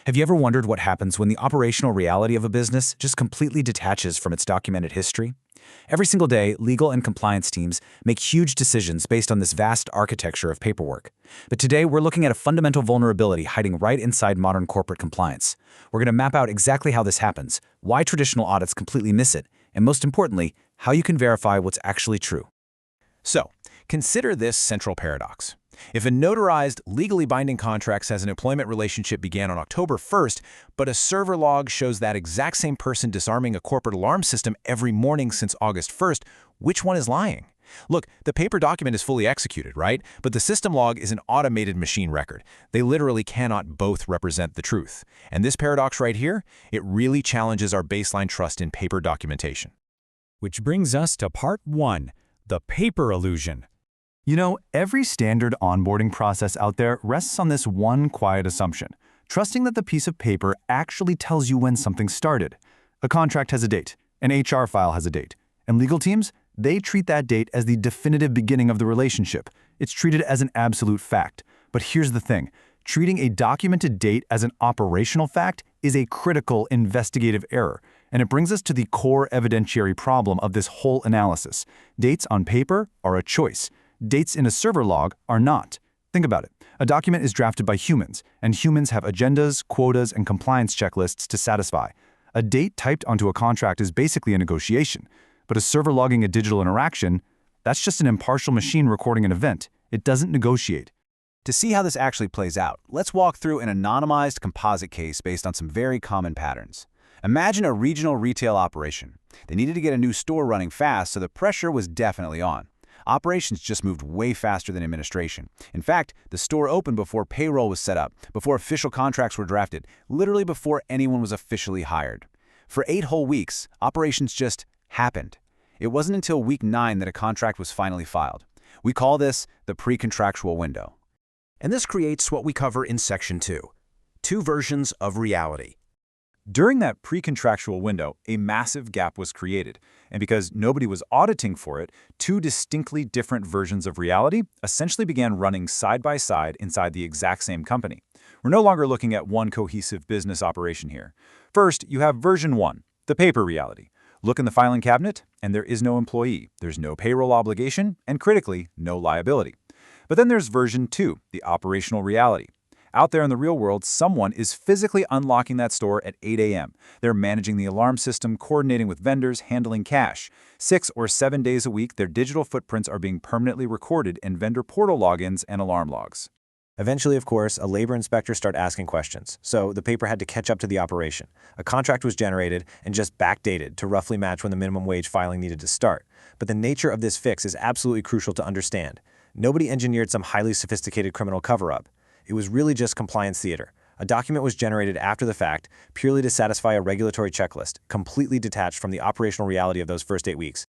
Have you ever wondered what happens when the operational reality of a business just completely detaches from its documented history? Every single day, legal and compliance teams make huge decisions based on this vast architecture of paperwork. But today, we're looking at a fundamental vulnerability hiding right inside modern corporate compliance. We're going to map out exactly how this happens, why traditional audits completely miss it, and most importantly, how you can verify what's actually true. So, consider this central paradox. If a notarized, legally binding contract says an employment relationship began on October 1st, but a server log shows that exact same person disarming a corporate alarm system every morning since August 1st, which one is lying? Look, the paper document is fully executed, right? But the system log is an automated machine record. They literally cannot both represent the truth. And this paradox right here, it really challenges our baseline trust in paper documentation. Which brings us to part 1, the paper illusion. You know, every standard onboarding process out there rests on this one quiet assumption, trusting that the piece of paper actually tells you when something started. A contract has a date, an HR file has a date, and legal teams, they treat that date as the definitive beginning of the relationship. It's treated as an absolute fact. But here's the thing, treating a documented date as an operational fact is a critical investigative error, and it brings us to the core evidentiary problem of this whole analysis. Dates on paper are a choice. Dates in a server log are not. Think about it. A document is drafted by humans, and humans have agendas, quotas, and compliance checklists to satisfy. A date typed onto a contract is basically a negotiation, but a server logging a digital interaction, that's just an impartial machine recording an event. It doesn't negotiate. To see how this actually plays out, let's walk through an anonymized composite case based on some very common patterns. Imagine a regional retail operation. They needed to get a new store running fast, so the pressure was definitely on. Operations just moved way faster than administration. In fact, the store opened before payroll was set up, before official contracts were drafted, literally before anyone was officially hired. For 8 whole weeks, operations just happened. It wasn't until week 9 that a contract was finally filed. We call this the pre-contractual window. And this creates what we cover in Section 2, 2 versions of reality. During that pre-contractual window, a massive gap was created, and because nobody was auditing for it, 2 distinctly different versions of reality essentially began running side by side inside the exact same company. We're no longer looking at one cohesive business operation here. First, you have version 1, the paper reality. Look in the filing cabinet, and there is no employee, there's no payroll obligation, and critically, no liability. But then there's version 2, the operational reality. Out there in the real world, someone is physically unlocking that store at 8 a.m. They're managing the alarm system, coordinating with vendors, handling cash. 6 or 7 days a week, their digital footprints are being permanently recorded in vendor portal logins and alarm logs. Eventually, of course, a labor inspector started asking questions, so the paper had to catch up to the operation. A contract was generated and just backdated to roughly match when the minimum wage filing needed to start. But the nature of this fix is absolutely crucial to understand. Nobody engineered some highly sophisticated criminal cover-up. It was really just compliance theater. A document was generated after the fact, purely to satisfy a regulatory checklist, completely detached from the operational reality of those first 8 weeks.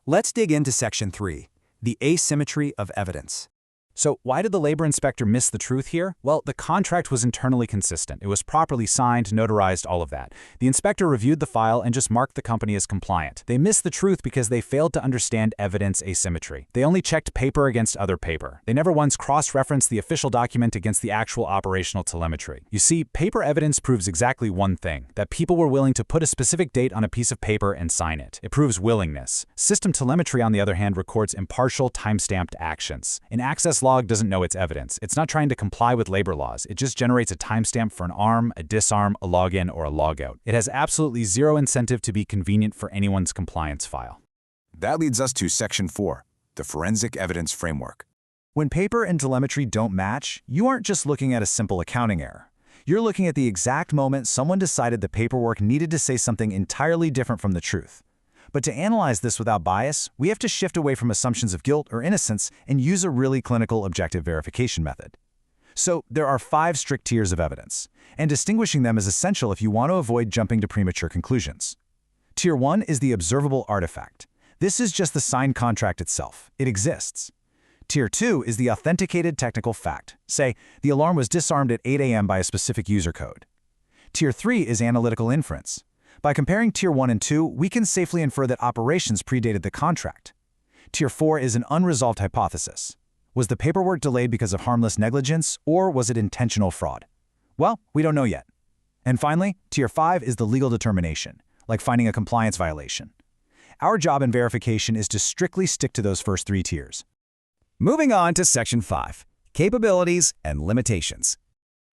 Let's dig into Section 3, the asymmetry of evidence. So why did the labor inspector miss the truth here? Well, the contract was internally consistent. It was properly signed, notarized, all of that. The inspector reviewed the file and just marked the company as compliant. They missed the truth because they failed to understand evidence asymmetry. They only checked paper against other paper. They never once cross-referenced the official document against the actual operational telemetry. You see, paper evidence proves exactly one thing, that people were willing to put a specific date on a piece of paper and sign it. It proves willingness. System telemetry, on the other hand, records impartial, time-stamped actions. An access log doesn't know its evidence. It's not trying to comply with labor laws. It just generates a timestamp for an arm, a disarm, a login, or a logout. It has absolutely zero incentive to be convenient for anyone's compliance file. That leads us to Section 4, the forensic evidence framework. When paper and telemetry don't match, you aren't just looking at a simple accounting error. You're looking at the exact moment someone decided the paperwork needed to say something entirely different from the truth. But to analyze this without bias, we have to shift away from assumptions of guilt or innocence and use a really clinical objective verification method. So there are 5 strict tiers of evidence, and distinguishing them is essential if you want to avoid jumping to premature conclusions. Tier 1 is the observable artifact. This is just the signed contract itself. It exists. Tier 2 is the authenticated technical fact. Say, the alarm was disarmed at 8 a.m. by a specific user code. Tier 3 is analytical inference. By comparing Tier 1 and 2, we can safely infer that operations predated the contract. Tier 4 is an unresolved hypothesis. Was the paperwork delayed because of harmless negligence, or was it intentional fraud? Well, we don't know yet. And finally, Tier 5 is the legal determination, like finding a compliance violation. Our job in verification is to strictly stick to those first 3 tiers. Moving on to Section 5, Capabilities and Limitations.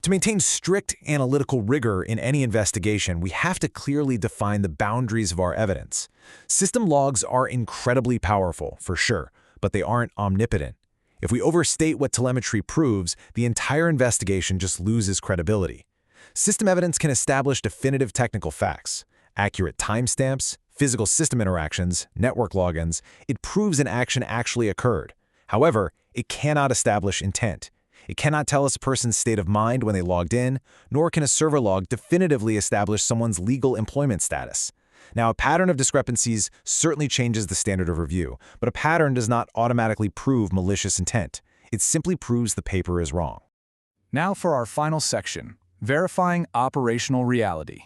To maintain strict analytical rigor in any investigation, we have to clearly define the boundaries of our evidence. System logs are incredibly powerful, for sure, but they aren't omnipotent. If we overstate what telemetry proves, the entire investigation just loses credibility. System evidence can establish definitive technical facts, accurate timestamps, physical system interactions, network logins. It proves an action actually occurred. However, it cannot establish intent. It cannot tell us a person's state of mind when they logged in, nor can a server log definitively establish someone's legal employment status. Now, a pattern of discrepancies certainly changes the standard of review, but a pattern does not automatically prove malicious intent. It simply proves the paper is wrong. Now for our final section, verifying operational reality.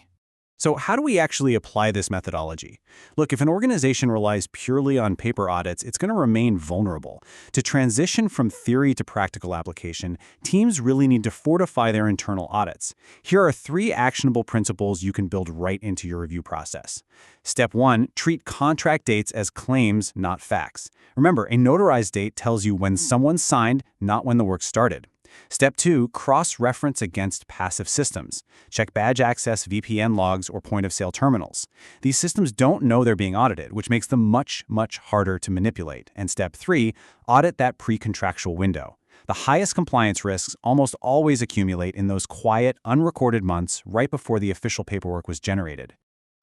So how do we actually apply this methodology? Look, if an organization relies purely on paper audits, it's going to remain vulnerable. To transition from theory to practical application, teams really need to fortify their internal audits. Here are 3 actionable principles you can build right into your review process. Step 1, treat contract dates as claims, not facts. Remember, a notarized date tells you when someone signed, not when the work started. Step 2, cross-reference against passive systems. Check badge access, VPN logs, or point-of-sale terminals. These systems don't know they're being audited, which makes them much harder to manipulate. And Step 3, audit that pre-contractual window. The highest compliance risks almost always accumulate in those quiet, unrecorded months right before the official paperwork was generated.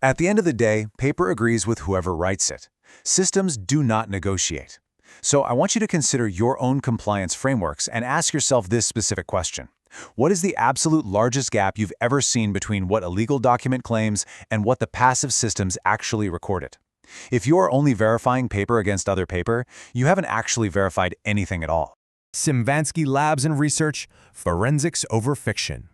At the end of the day, paper agrees with whoever writes it. Systems do not negotiate. So I want you to consider your own compliance frameworks and ask yourself this specific question. What is the absolute largest gap you've ever seen between what a legal document claims and what the passive systems actually recorded? If you're only verifying paper against other paper, you haven't actually verified anything at all. Simvansky Labs and Research, Forensics over Fiction.